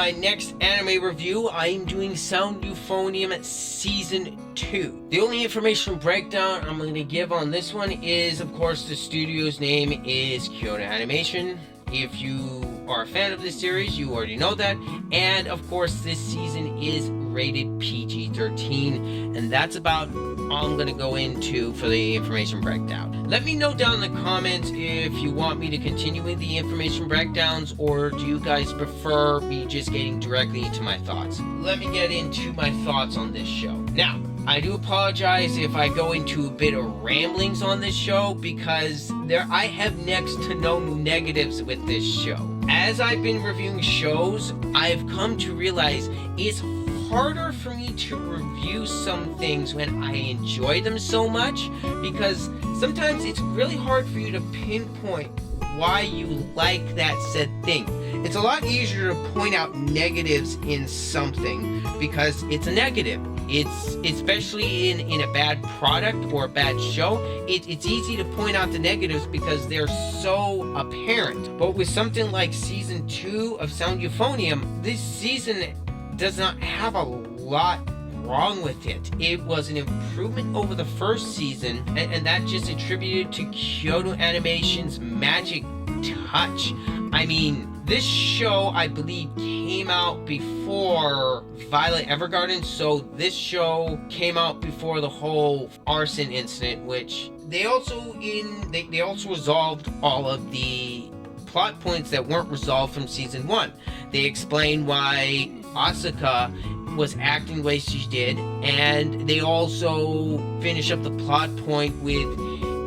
my next anime review, I am doing Sound Euphonium Season 2. The only information breakdown I'm going to give on this one is, of course, the studio's name is Kyoto Animation. If you are a fan of this series, you already know that. And, of course, this season is rated PG-13. And that's about all I'm going to go into for the information breakdown. Let me know down in the comments if you want me to continue with the information breakdowns, or do you guys prefer me just getting directly into my thoughts? Let me get into my thoughts on this show. Now, I do apologize if I go into a bit of ramblings on this show, because I have next to no negatives with this show. As I've been reviewing shows, I've come to realize it's harder for me to review some things when I enjoy them so much, because sometimes it's really hard for you to pinpoint why you like that said thing. It's a lot easier to point out negatives in something because it's a negative. It's especially in a bad product or a bad show, it's easy to point out the negatives because they're so apparent. But with something like Season 2 of Sound Euphonium, this season does not have a lot wrong with it. It was an improvement over the first season, and that just attributed to Kyoto Animation's magic touch. I mean, this show, I believe, came out before Violet Evergarden, so this show came out before the whole arson incident, which they also resolved all of the plot points that weren't resolved from Season 1. They explained why Asuka was acting the way she did, and they also finish up the plot point with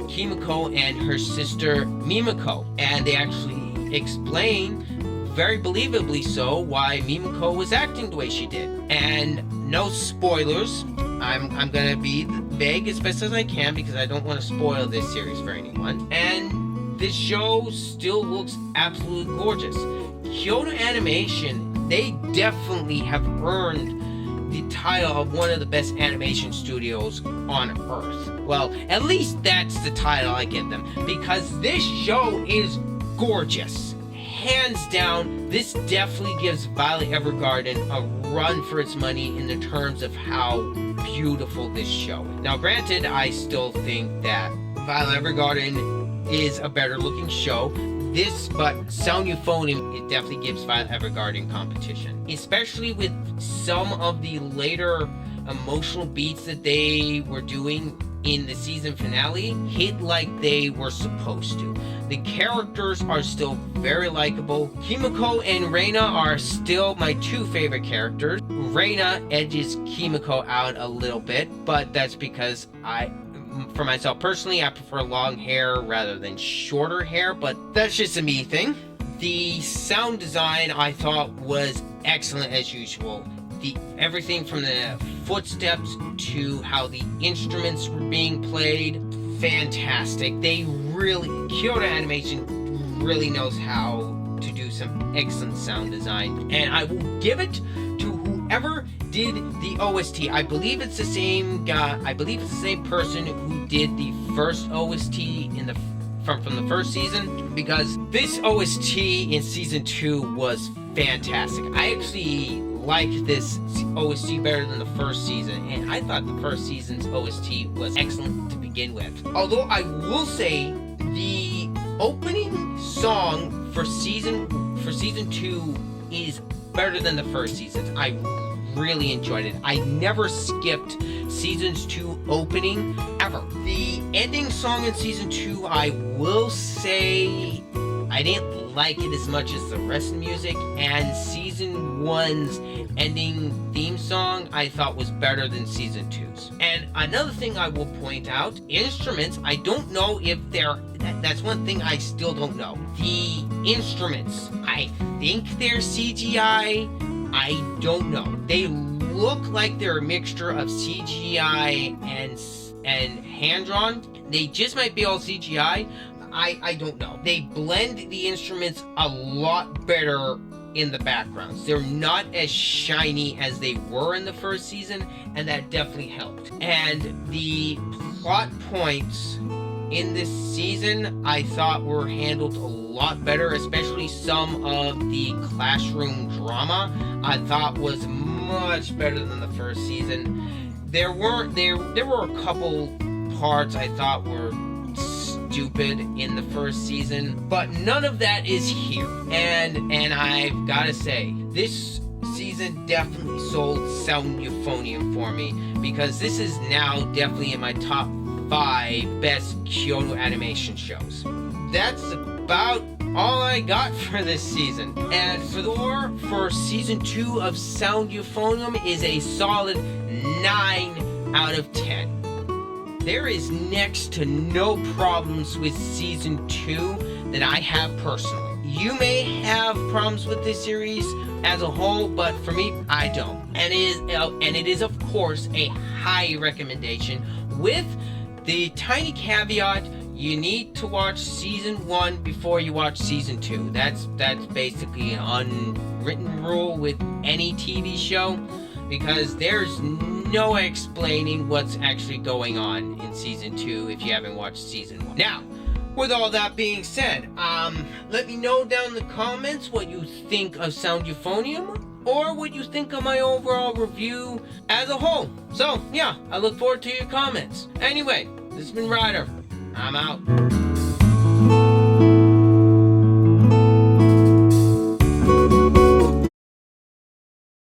Kimiko and her sister Mimiko, and they actually explain, very believably so, why Mimiko was acting the way she did. And no spoilers, I'm gonna be vague as best as I can because I don't want to spoil this series for anyone, and this show still looks absolutely gorgeous. Kyoto Animation, they definitely have earned the title of one of the best animation studios on Earth. Well, at least that's the title I give them, because this show is gorgeous. Hands down, this definitely gives Violet Evergarden a run for its money in the terms of how beautiful this show is. Now, granted, I still think that Violet Evergarden is a better looking show. But Sound Euphonium, it definitely gives Violet Evergarden competition. Especially with some of the later emotional beats that they were doing in the season finale, hit like they were supposed to. The characters are still very likable. Kimiko and Reina are still my two favorite characters. Reina edges Kimiko out a little bit, but that's because for myself personally, I prefer long hair rather than shorter hair, but that's just a me thing. The sound design I thought was excellent as usual. Everything from the footsteps to how the instruments were being played, fantastic. Kyoto Animation really knows how to do some excellent sound design, and I will give it to whoever did the OST. I believe it's the same guy. I believe it's the same person who did the first OST from the first season, because this OST in Season 2 was fantastic. I actually liked this OST better than the first season, and I thought the first season's OST was excellent to begin with. Although I will say the opening song for season 2 is better than the first season. I really enjoyed it. I never skipped Season's 2 opening, ever. The ending song in Season 2, I will say, I didn't like it as much as the rest of the music, and Season 1's ending theme song I thought was better than Season 2's. And another thing I will point out, instruments, I don't know if that's one thing I still don't know. The instruments, I think they're CGI, I don't know. They look like they're a mixture of CGI and hand-drawn. They just might be all CGI. I don't know. They blend the instruments a lot better in the backgrounds. They're not as shiny as they were in the first season, and that definitely helped. And the plot points in this season I thought were handled a lot better, especially some of the classroom drama I thought was much better than the first season. There were a couple parts I thought were stupid in the first season, but none of that is here. And I've got to say, this season definitely sold Sound Euphonium for me, because this is now definitely in my top 5 best Kyoto animation shows. That's about all I got for this season. And for the score for season 2 of Sound Euphonium is a solid 9 out of 10. There is next to no problems with season 2 that I have personally. You may have problems with this series as a whole, but for me, I don't. And it is of course a high recommendation, with the tiny caveat: you need to watch season 1 before you watch season 2. That's basically an unwritten rule with any TV show, because there's no explaining what's actually going on in season 2 if you haven't watched season 1. Now, with all that being said, let me know down in the comments what you think of Sound Euphonium, or what you think of my overall review as a whole. So, yeah, I look forward to your comments. Anyway, this has been Ryder. I'm out.